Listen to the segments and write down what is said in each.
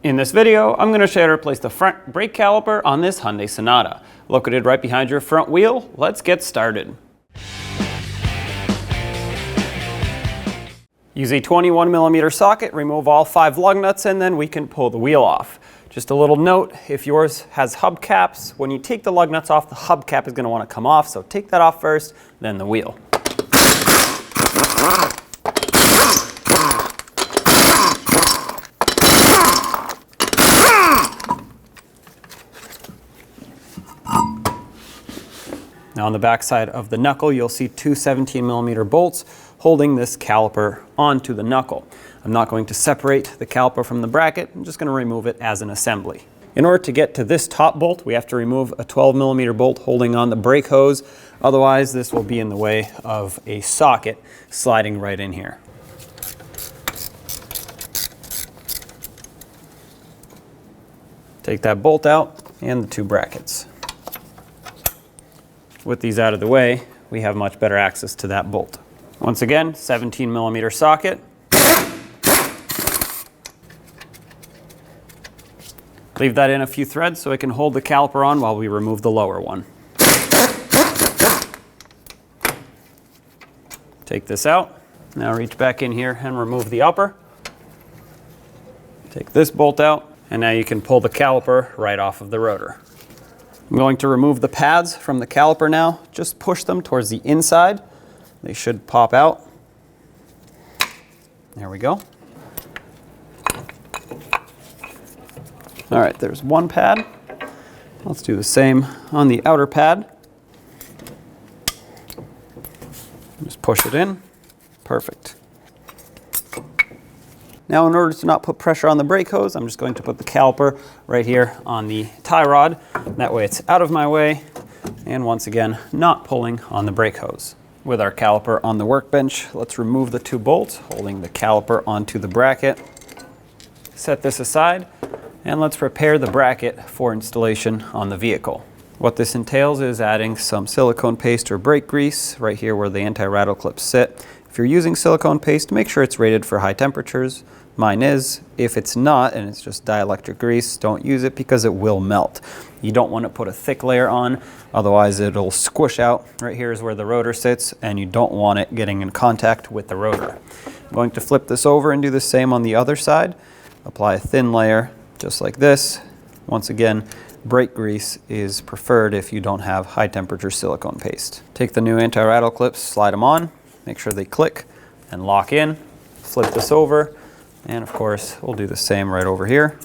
In this video, I'm going to show you how to replace the front brake caliper on this Hyundai Sonata. Located right behind your front wheel, let's get started. Use a 21mm socket, remove all 5 lug nuts, and then we can pull the wheel off. Just a little note, if yours has hubcaps, when you take the lug nuts off, the hubcap is going to want to come off, so take that off first, then the wheel. Now on the back side of the knuckle, you'll see 2 17mm bolts holding this caliper onto the knuckle. I'm not going to separate the caliper from the bracket, I'm just going to remove it as an assembly. In order to get to this top bolt, we have to remove a 12mm bolt holding on the brake hose, otherwise this will be in the way of a socket sliding right in here. Take that bolt out and the 2 brackets. With these out of the way, we have much better access to that bolt. Once again, 17mm socket. Leave that in a few threads so it can hold the caliper on while we remove the lower one. Take this out. Now reach back in here and remove the upper. Take this bolt out, and now you can pull the caliper right off of the rotor. I'm going to remove the pads from the caliper now. Just push them towards the inside. They should pop out. There we go. All right, there's one pad. Let's do the same on the outer pad. Just push it in. Perfect. Now, in order to not put pressure on the brake hose, I'm just going to put the caliper right here on the tie rod. That way it's out of my way, and once again, not pulling on the brake hose. With our caliper on the workbench, let's remove the 2 bolts holding the caliper onto the bracket. Set this aside, and let's prepare the bracket for installation on the vehicle. What this entails is adding some silicone paste or brake grease right here where the anti-rattle clips sit. If you're using silicone paste, make sure it's rated for high temperatures. Mine is. If it's not, and it's just dielectric grease, don't use it because it will melt. You don't want to put a thick layer on, otherwise it'll squish out. Right here is where the rotor sits, and you don't want it getting in contact with the rotor. I'm going to flip this over and do the same on the other side. Apply a thin layer, just like this. Once again, brake grease is preferred if you don't have high temperature silicone paste. Take the new anti-rattle clips, slide them on, make sure they click and lock in. Flip this over, and of course, we'll do the same right over here.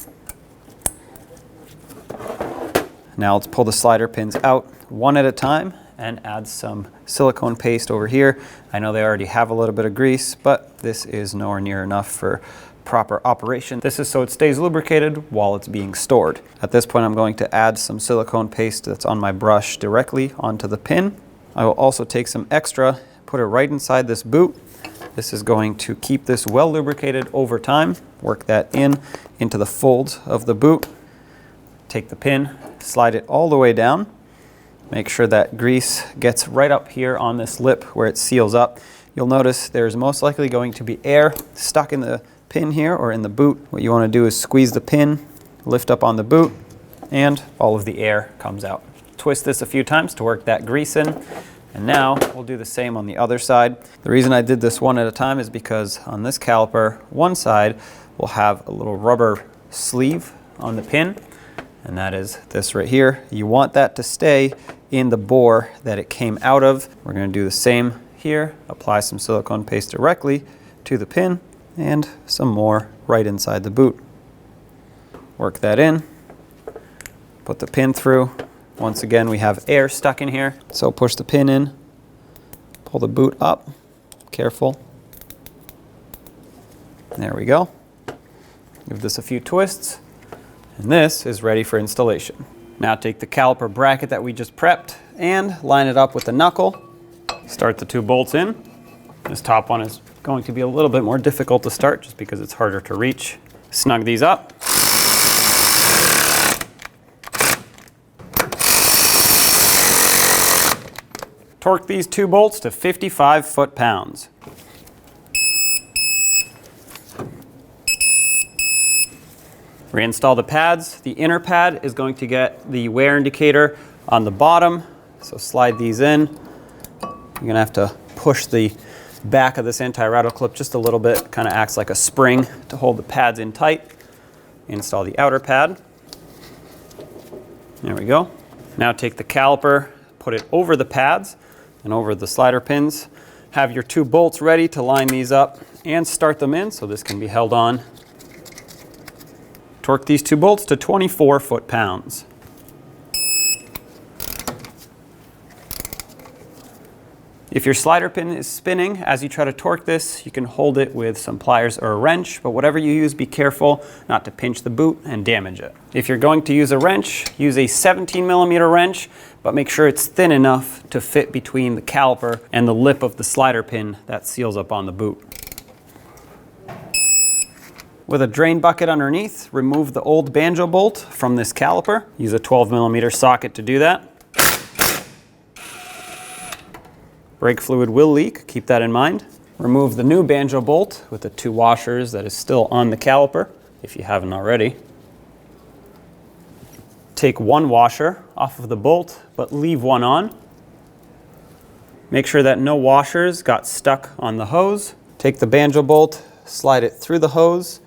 Now let's pull the slider pins out one at a time and add some silicone paste over here. I know they already have a little bit of grease, but this is nowhere near enough for proper operation. This is so it stays lubricated while it's being stored. At this point, I'm going to add some silicone paste that's on my brush directly onto the pin. I will also take some extra, put it right inside this boot. This is going to keep this well lubricated over time. Work that into the folds of the boot. Take the pin, slide it all the way down. Make sure that grease gets right up here on this lip where it seals up. You'll notice there's most likely going to be air stuck in the pin here or in the boot. What you want to do is squeeze the pin, lift up on the boot, and all of the air comes out. Twist this a few times to work that grease in. And now we'll do the same on the other side. The reason I did this one at a time is because on this caliper, one side will have a little rubber sleeve on the pin, and that is this right here. You want that to stay in the bore that it came out of. We're going to do the same here. Apply some silicone paste directly to the pin and some more right inside the boot. Work that in. Put the pin through. Once again, we have air stuck in here, so push the pin in, pull the boot up, careful. There we go. Give this a few twists, and this is ready for installation. Now take the caliper bracket that we just prepped and line it up with the knuckle. Start the 2 bolts in. This top one is going to be a little bit more difficult to start just because it's harder to reach. Snug these up. Torque these 2 bolts to 55 foot-pounds. Reinstall the pads. The inner pad is going to get the wear indicator on the bottom. So slide these in. You're gonna have to push the back of this anti-rattle clip just a little bit. Kind of acts like a spring to hold the pads in tight. Install the outer pad. There we go. Now take the caliper, put it over the pads and over the slider pins. Have your 2 bolts ready to line these up and start them in so this can be held on. Torque these 2 bolts to 24 foot-pounds. If your slider pin is spinning as you try to torque this, you can hold it with some pliers or a wrench, but whatever you use, be careful not to pinch the boot and damage it. If you're going to use a wrench, use a 17mm wrench, but make sure it's thin enough to fit between the caliper and the lip of the slider pin that seals up on the boot. With a drain bucket underneath, remove the old banjo bolt from this caliper. Use a 12mm socket to do that. Brake fluid will leak, keep that in mind. Remove the new banjo bolt with the 2 washers that is still on the caliper, if you haven't already. Take 1 washer off of the bolt, but leave 1 on. Make sure that no washers got stuck on the hose. Take the banjo bolt, slide it through the hose,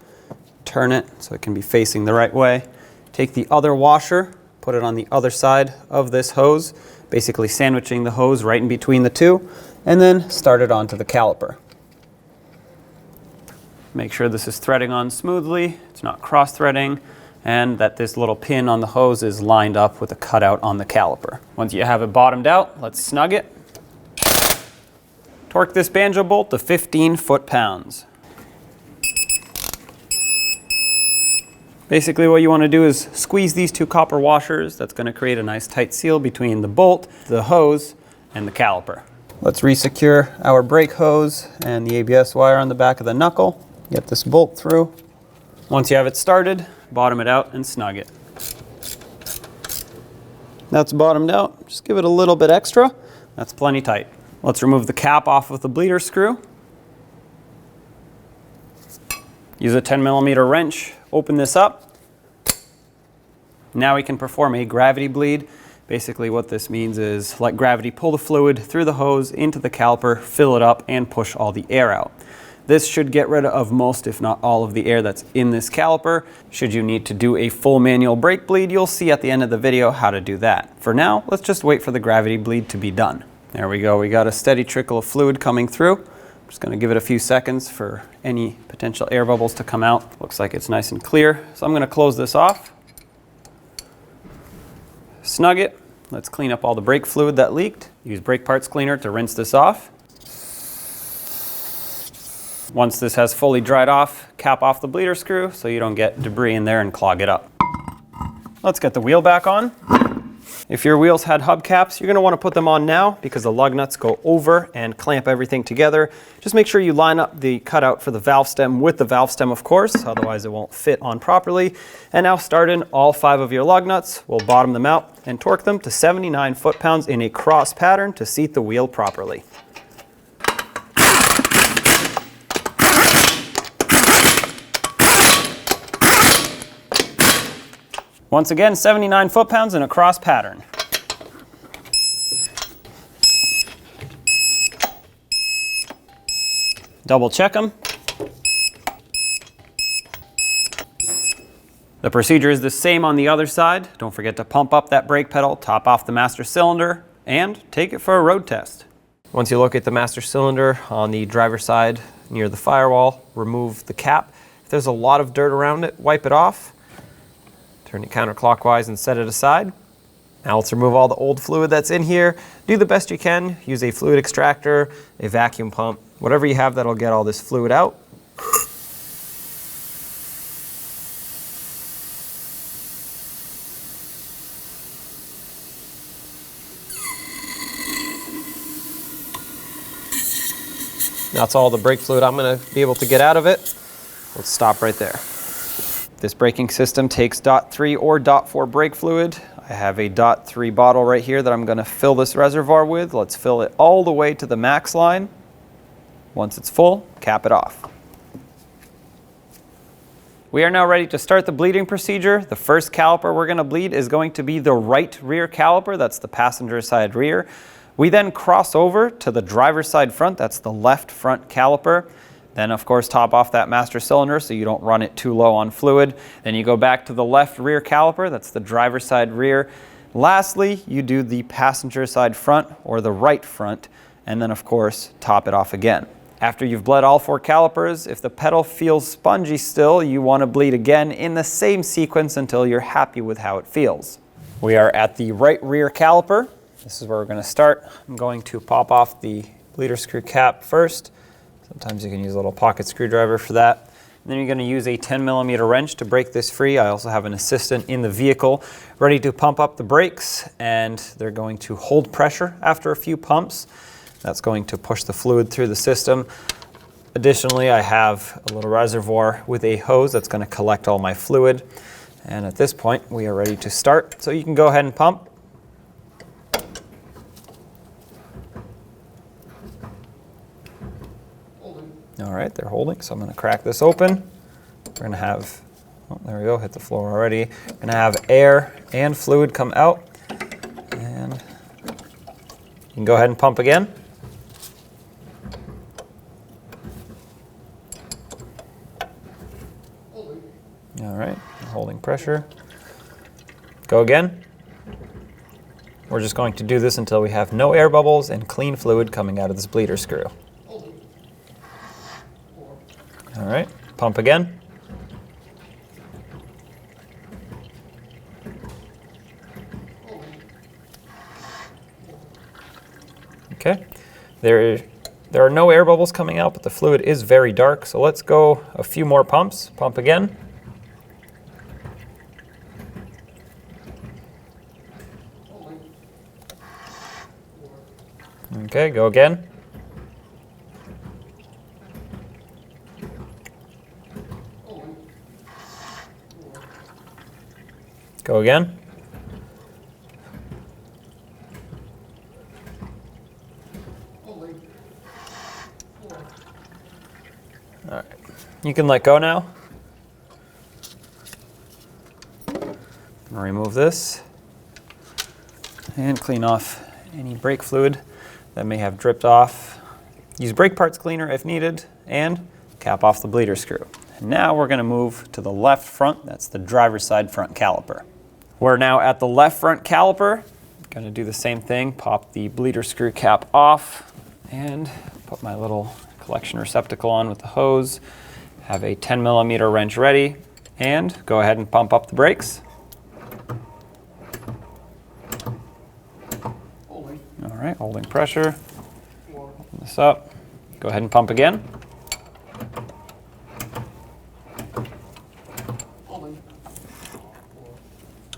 turn it so it can be facing the right way. Take the other washer, put it on the other side of this hose, basically sandwiching the hose right in between the 2, and then start it onto the caliper. Make sure this is threading on smoothly, it's not cross-threading, and that this little pin on the hose is lined up with a cutout on the caliper. Once you have it bottomed out, let's snug it. Torque this banjo bolt to 15 foot-pounds. Basically what you want to do is squeeze these 2 copper washers. That's going to create a nice tight seal between the bolt, the hose, and the caliper. Let's resecure our brake hose and the ABS wire on the back of the knuckle. Get this bolt through. Once you have it started, bottom it out and snug it. That's bottomed out. Just give it a little bit extra. That's plenty tight. Let's remove the cap off of the bleeder screw. Use a 10mm wrench. Open this up. Now we can perform a gravity bleed. Basically what this means is let gravity pull the fluid through the hose into the caliper, fill it up, and push all the air out. This should get rid of most, if not all, of the air that's in this caliper. Should you need to do a full manual brake bleed, you'll see at the end of the video how to do that. For now, let's just wait for the gravity bleed to be done. There we go. We got a steady trickle of fluid coming through. I'm just going to give it a few seconds for any potential air bubbles to come out. Looks like it's nice and clear. So I'm going to close this off. Snug it. Let's clean up all the brake fluid that leaked. Use brake parts cleaner to rinse this off. Once this has fully dried off, cap off the bleeder screw so you don't get debris in there and clog it up. Let's get the wheel back on. If your wheels had hubcaps, you're going to want to put them on now because the lug nuts go over and clamp everything together. Just make sure you line up the cutout for the valve stem with the valve stem, of course, otherwise it won't fit on properly. And now start in all 5 of your lug nuts. We'll bottom them out and torque them to 79 foot-pounds in a cross pattern to seat the wheel properly. Once again, 79 foot-pounds in a cross pattern. Double check them. The procedure is the same on the other side. Don't forget to pump up that brake pedal, top off the master cylinder, and take it for a road test. Once you locate the master cylinder on the driver's side near the firewall, remove the cap. If there's a lot of dirt around it, wipe it off. Turn it counterclockwise and set it aside. Now let's remove all the old fluid that's in here. Do the best you can. Use a fluid extractor, a vacuum pump, whatever you have that'll get all this fluid out. That's all the brake fluid I'm going to be able to get out of it. Let's stop right there. This braking system takes .3 or .4 brake fluid. I have a .3 bottle right here that I'm going to fill this reservoir with. Let's fill it all the way to the max line. Once it's full, cap it off. We are now ready to start the bleeding procedure. The first caliper we're going to bleed is going to be the right rear caliper. That's the passenger side rear. We then cross over to the driver's side front. That's the left front caliper. Then, of course, top off that master cylinder so you don't run it too low on fluid. Then you go back to the left rear caliper. That's the driver's side rear. Lastly, you do the passenger side front or the right front, and then, of course, top it off again. After you've bled all 4 calipers, if the pedal feels spongy still, you want to bleed again in the same sequence until you're happy with how it feels. We are at the right rear caliper. This is where we're going to start. I'm going to pop off the bleeder screw cap first. Sometimes you can use a little pocket screwdriver for that. And then you're going to use a 10mm wrench to break this free. I also have an assistant in the vehicle ready to pump up the brakes, and they're going to hold pressure after a few pumps. That's going to push the fluid through the system. Additionally, I have a little reservoir with a hose that's going to collect all my fluid. And at this point, we are ready to start. So you can go ahead and pump. All right, they're holding, so I'm going to crack this open. We're going to have, oh, there we go, hit the floor already. We're going to have air and fluid come out. And you can go ahead and pump again. All right, holding pressure. Go again. We're just going to do this until we have no air bubbles and clean fluid coming out of this bleeder screw. All right, pump again. Okay, there are no air bubbles coming out, but the fluid is very dark, so let's go a few more pumps. Pump again. Okay, go again. Go again. All right, you can let go now. I'm gonna remove this and clean off any brake fluid that may have dripped off. Use brake parts cleaner if needed, and cap off the bleeder screw. And now we're going to move to the left front. That's the driver's side front caliper. We're now at the left front caliper. Going to do the same thing. Pop the bleeder screw cap off and put my little collection receptacle on with the hose. Have a 10mm wrench ready, and go ahead and pump up the brakes. All right, holding pressure. Open this up. Go ahead and pump again.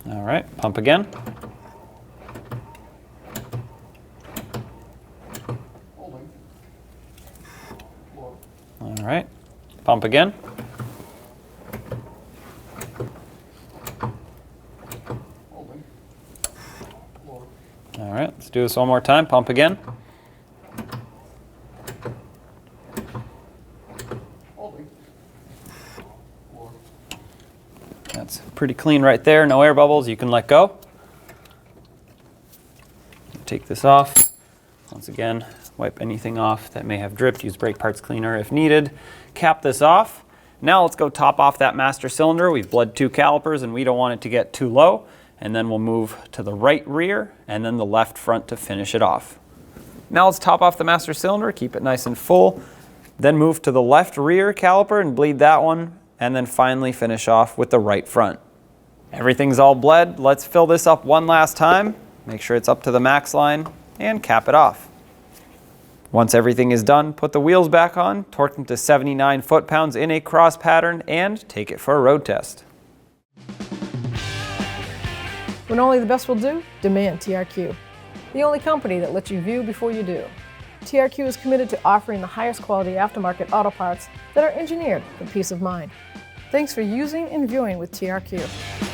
All right, pump again. All right, pump again. All right, let's do this one more time. Pump again. That's pretty clean right there. No air bubbles. You can let go. Take this off. Once again, wipe anything off that may have dripped. Use brake parts cleaner if needed. Cap this off. Now let's go top off that master cylinder. We've bled 2 calipers and we don't want it to get too low. And then we'll move to the right rear and then the left front to finish it off. Now let's top off the master cylinder, keep it nice and full. Then move to the left rear caliper and bleed that one. And then finally finish off with the right front. Everything's all bled. Let's fill this up one last time. Make sure it's up to the max line and cap it off. Once everything is done, put the wheels back on, torque them to 79 foot-pounds in a cross pattern, and take it for a road test. When only the best will do, demand TRQ. The only company that lets you view before you do. TRQ is committed to offering the highest quality aftermarket auto parts that are engineered for peace of mind. Thanks for using and viewing with TRQ.